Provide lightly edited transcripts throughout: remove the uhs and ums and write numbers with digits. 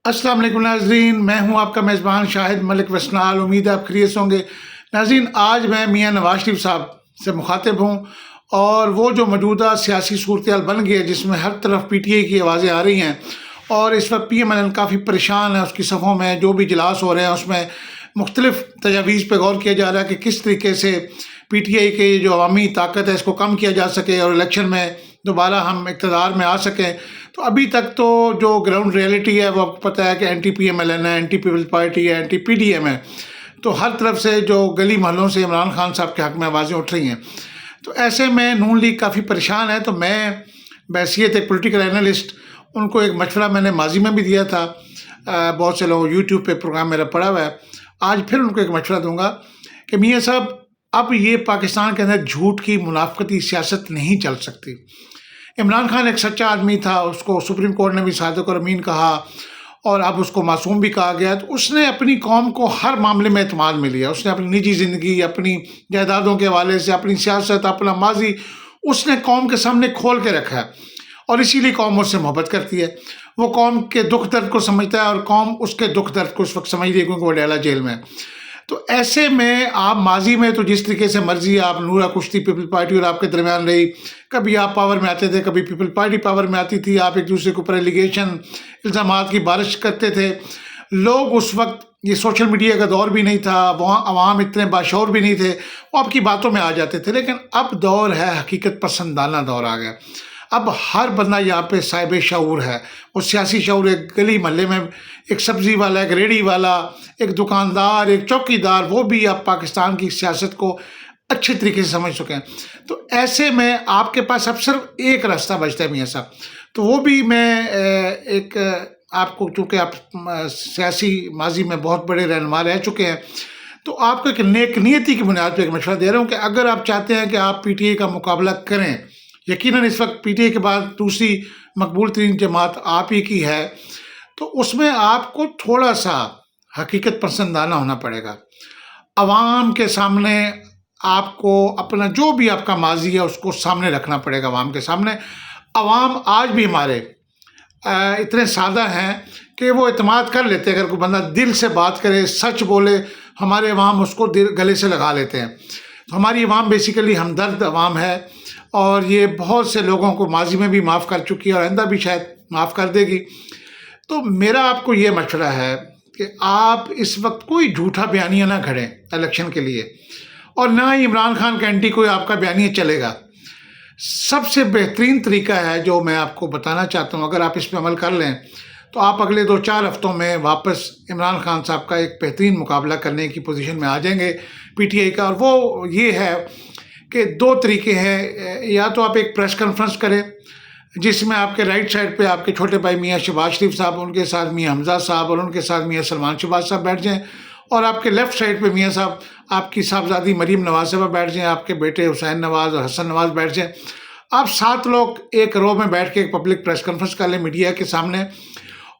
अस्सलाम वालेकुम नाज़रीन, मैं हूं आपका मेज़बान शाहिद मलिक वसनाल। उम्मीद है आप खैरियत से होंगे। नाज़रीन, आज मैं मियां नवाज शरीफ साहब से मुखातिब हूं और वो जो मौजूदा सियासी सूरत-ए-हाल बन गई है जिसमें हर तरफ पीटीआई की आवाज़ें आ रही हैं और इस वक्त पीएमएल काफ़ी परेशान है। उसकी सफ़ों में जो भी इजलास हो रहे हैं उसमें मुख्तलिफ तजावीज़ पर गौर किया जा रहा है कि किस तरीके से पीटीआई की जो अवामी ताकत है इसको कम किया जा सके और इलेक्शन में दोबारा हम इक़्तिदार में आ सकें। तो अभी तक तो जो ग्राउंड रियलिटी है वो आपको पता है कि एंटी पीएमएलएन है, एंटी पीपल्स पार्टी है, एंटी पीडीएम है। तो हर तरफ से जो गली मोहल्लों से इमरान खान साहब के हक़ में आवाज़ें उठ रही हैं। तो ऐसे में नून लीग काफ़ी परेशान है। तो मैं बहैसियत एक पॉलिटिकल एनालिस्ट उनको एक मशवरा मैंने माजी में भी दिया था। बहुत से लोग यूट्यूब पे प्रोग्राम मेरा पड़ा हुआ है। आज फिर उनको एक मशवरा दूंगा कि मियाँ साहब, अब ये पाकिस्तान के अंदर झूठ की मुनाफिकती सियासत नहीं चल सकती। इमरान खान एक सच्चा आदमी था, उसको सुप्रीम कोर्ट ने भी सादिक और अमीन कहा और अब उसको मासूम भी कहा गया। तो उसने अपनी कौम को हर मामले में एतमाद में लिया। उसने अपनी निजी ज़िंदगी, अपनी जायदादों के हवाले से, अपनी सियासत, अपना माजी उसने कौम के सामने खोल के रखा है और इसीलिए कौम उससे मोहब्बत करती है। वो कौम के दुख दर्द को समझता है और कौम उसके दुख दर्द को उस वक्त समझ रही है क्योंकि वो डेला जेल में है। तो ऐसे में आप माजी में तो जिस तरीके से मर्जी आप नूरा कुश्ती पीपल पार्टी और आपके दरमियान रही, कभी आप पावर में आते थे, कभी पीपल पार्टी पावर में आती थी, आप एक दूसरे के ऊपर एलिगेशन इल्ज़ामात की बारिश करते थे। लोग उस वक्त, ये सोशल मीडिया का दौर भी नहीं था, वहाँ अवाम इतने बाशऊर भी नहीं थे, वो आपकी बातों में आ जाते थे। लेकिन अब दौर है, हकीकत पसंदाना दौर आ गया। अब हर बंदा यहाँ पे साहिब शऊर है। वो सियासी शऊर एक गली महल्ले में एक सब्ज़ी वाला, एक रेड़ी वाला, एक दुकानदार, एक चौकीदार, वो भी अब पाकिस्तान की सियासत को अच्छे तरीके से समझ चुके हैं। तो ऐसे में आपके पास अब सिर्फ एक रास्ता बचता है मियाँ साहब। तो वो भी मैं एक आपको, चूँकि आप सियासी माजी में बहुत बड़े रहनुमा रह चुके हैं, तो आपको एक नेक नीयती की बुनियाद पर एक मशवरा दे रहा हूँ कि अगर आप चाहते हैं कि आप पीटीआई का मुकाबला करें, यकीनन इस वक्त पीटीआई के बाद दूसरी मकबूल तरीन जमात आप ही की है, तो उसमें आपको थोड़ा सा हकीकत पसंदाना होना पड़ेगा। अवाम के सामने आपको अपना जो भी आपका माजी है उसको सामने रखना पड़ेगा अवाम के सामने। अवाम आज भी हमारे इतने सादा हैं कि वो इत्मीनान कर लेते हैं। अगर कोई बंदा दिल से बात करे, सच बोले, हमारे अवाम उसको गले से लगा लेते हैं। तो हमारी अवाम बेसिकली हमदर्द अवाम है और ये बहुत से लोगों को माजी में भी माफ़ कर चुकी है और आइंदा भी शायद माफ़ कर देगी। तो मेरा आपको ये मशवरा है कि आप इस वक्त कोई झूठा बयानिया ना खड़ें इलेक्शन के लिए और ना ही इमरान खान का एंटी कोई आपका बयानिया चलेगा। सबसे बेहतरीन तरीका है जो मैं आपको बताना चाहता हूँ, अगर आप इस पर अमल कर लें तो आप अगले 2-4 हफ्तों में वापस इमरान खान साहब का एक बेहतरीन मुकाबला करने की पोजीशन में आ जाएंगे पीटीआई का। और वो ये है कि 2 तरीके हैं। या तो आप एक प्रेस कॉन्फ्रेंस करें जिसमें आपके राइट साइड पे आपके छोटे भाई मियाँ शहबाज शरीफ साहब, उनके साथ मियाँ हमजा साहब और उनके साथ मियाँ सलमान शहबाज साहब बैठ जाएं, और आपके लेफ़्ट साइड पे मियाँ साहब आपकी साहबजादी मरीम नवाज साहब बैठ जाएं, आपके बेटे हुसैन नवाज और हसन नवाज बैठ जाएं। आप 7 लोग एक रो में बैठ के एक पब्लिक प्रेस कॉन्फ्रेंस कर लें मीडिया के सामने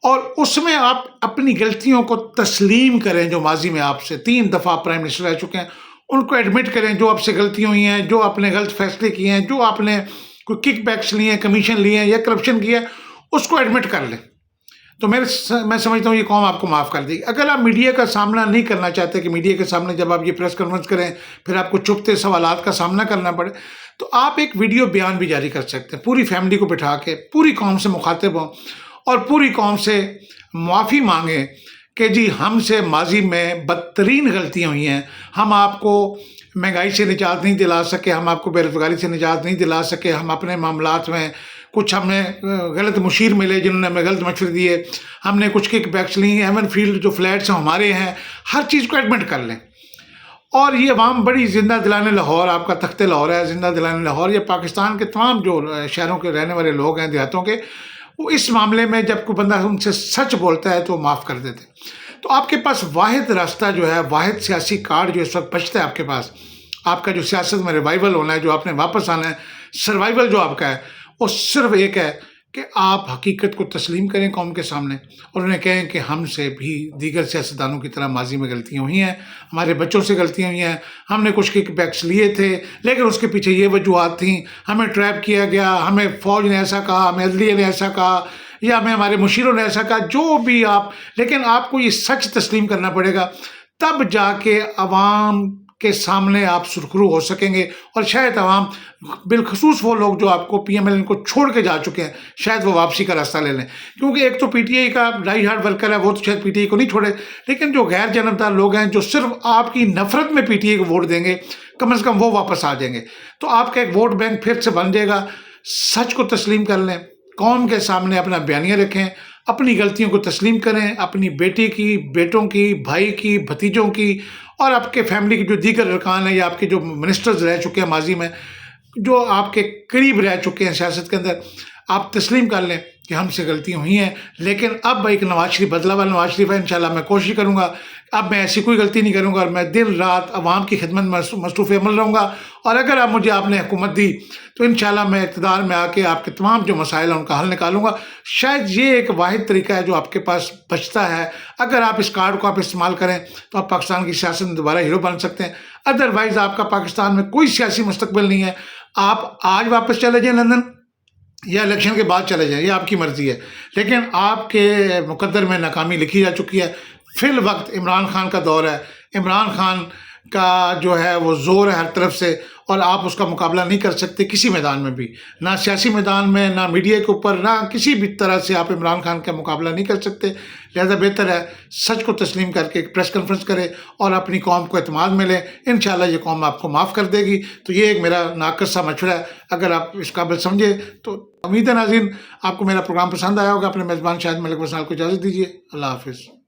और उसमें आप अपनी गलतियों को तस्लीम करें। जो माजी में आपसे 3 दफ़ा प्राइम मिनिस्टर रह चुके हैं उनको एडमिट करें, जो आपसे गलतियाँ हुई हैं, जो आपने गलत फैसले किए हैं, जो आपने कोई किक बैक्स लिए हैं, कमीशन लिए हैं या करप्शन किया है, उसको एडमिट कर लें। तो मैं समझता हूँ ये कौम आपको माफ़ कर देगी। अगर आप मीडिया का सामना नहीं करना चाहते कि मीडिया के सामने जब आप ये प्रेस कॉन्फ्रेंस करें फिर आपको चुभते सवालात का सामना करना पड़े, तो आप एक वीडियो बयान भी जारी कर सकते हैं। पूरी फैमिली को बिठा के पूरी कौम से मुखातिब हों और पूरी कौम से माफ़ी मांगें कि जी हमसे माजी में बदतरीन गलतियाँ हुई हैं, हम आपको महंगाई से निजात नहीं दिला सके, हम आपको बेरोज़गारी से निजात नहीं दिला सके, हम अपने मामलात में कुछ हमें गलत मुशीर मिले जिन्होंने हमें गलत मशवरे दिए, हमने कुछ किक बैक्स ली, एवन फील्ड जो फ्लैट्स हैं हमारे हैं, हर चीज़ को एडमिट कर लें। और ये अवाम बड़ी ज़िंदा दिलाने लाहौर, आपका तख्ते लाहौर है, ज़िंदा दिलाने लाहौर, ये पाकिस्तान के तमाम जो शहरों के रहने वाले लोग हैं देहातों के, वो इस मामले में जब कोई बंदा उनसे सच बोलता है तो माफ़ कर देते। तो आपके पास वाहिद रास्ता जो है, वाहिद सियासी कार्ड जो इस वक्त बचता है आपके पास, आपका जो सियासत में रिवाइवल होना है, जो आपने वापस आना है, सर्वाइवल जो आपका है, वो सिर्फ एक है कि आप हकीकत को तस्लीम करें कौम के सामने और उन्हें कहें कि हमसे भी दीगर सियासतदानों की तरह माजी में गलतियाँ हुई हैं, हमारे बच्चों से गलतियाँ हुई हैं, हमने कुछ किक बैक्स लिए थे लेकिन उसके पीछे ये वजूहत थी, हमें ट्रैप किया गया, हमें फ़ौज ने ऐसा कहा, हमें अदलिया ने ऐसा कहा, یا ہمیں ہمارے مشیروں نے ایسا کہا، جو بھی آپ، لیکن آپ کو یہ سچ تسلیم کرنا پڑے گا، تب جا کے عوام کے سامنے آپ سرخرو ہو سکیں گے، اور شاید عوام، بالخصوص وہ لوگ جو آپ کو پی ایم ایل این کو چھوڑ کے جا چکے ہیں، شاید وہ واپسی کا راستہ لے لیں، کیونکہ ایک تو پی ٹی آئی کا ڈائی ہارڈ ورکر ہے، وہ تو شاید پی ٹی آئی کو نہیں چھوڑے، لیکن جو غیر جانبدار لوگ ہیں جو صرف آپ کی نفرت میں پی ٹی آئی کو ووٹ دیں گے، کم از کم وہ واپس آ جائیں گے، تو آپ کا ایک ووٹ بینک پھر سے بن جائے گا۔ سچ کو تسلیم کر لیں، قوم کے سامنے اپنا بیانیہ رکھیں، اپنی غلطیوں کو تسلیم کریں، اپنی بیٹی کی، بیٹوں کی، بھائی کی، بھتیجوں کی، اور آپ کے فیملی کے جو دیگر ارکان ہیں، یا آپ کے جو منسٹرز رہ چکے ہیں ماضی میں، جو آپ کے قریب رہ چکے ہیں سیاست کے اندر، آپ تسلیم کر لیں کہ ہم سے غلطی ہوئی ہیں، لیکن اب ایک نواز شریف بدلا ہوا نواز شریف ہے، انشاءاللہ میں کوشش کروں گا اب میں ایسی کوئی غلطی نہیں کروں گا، اور میں دن رات عوام کی خدمت میں مصروف عمل رہوں گا، اور اگر آپ نے حکومت دی تو انشاءاللہ میں اقتدار میں آ کے آپ کے تمام جو مسائل ہیں ان کا حل نکالوں گا۔ شاید یہ ایک واحد طریقہ ہے جو آپ کے پاس بچتا ہے، اگر آپ اس کارڈ کو استعمال کریں تو آپ پاکستان کی سیاست میں دوبارہ ہیرو بن سکتے ہیں، ادروائز آپ کا پاکستان میں کوئی سیاسی مستقبل نہیں ہے۔ آپ آج واپس چلے جائیں لندن، یا الیکشن کے بعد چلے جائیں، یہ آپ کی مرضی ہے، لیکن آپ کے مقدر میں ناکامی لکھی جا چکی ہے۔ فی الوقت عمران خان کا دور ہے، عمران خان کا جو ہے وہ زور ہے ہر طرف سے، اور آپ اس کا مقابلہ نہیں کر سکتے کسی میدان میں بھی، نہ سیاسی میدان میں، نہ میڈیا کے اوپر، نہ کسی بھی طرح سے آپ عمران خان کا مقابلہ نہیں کر سکتے، لہذا بہتر ہے سچ کو تسلیم کر کے ایک پریس کانفرنس کرے اور اپنی قوم کو اعتماد ملے، انشاءاللہ یہ قوم آپ کو معاف کر دے گی۔ تو یہ ایک میرا ناقص سا مشورہ ہے، اگر آپ اس قابل سمجھے تو امید ہے ناظرین آپ کو میرا پروگرام پسند آیا ہوگا۔ اپنے میزبان شاہد ملک وسنال کو اجازت دیجیے، اللہ حافظ۔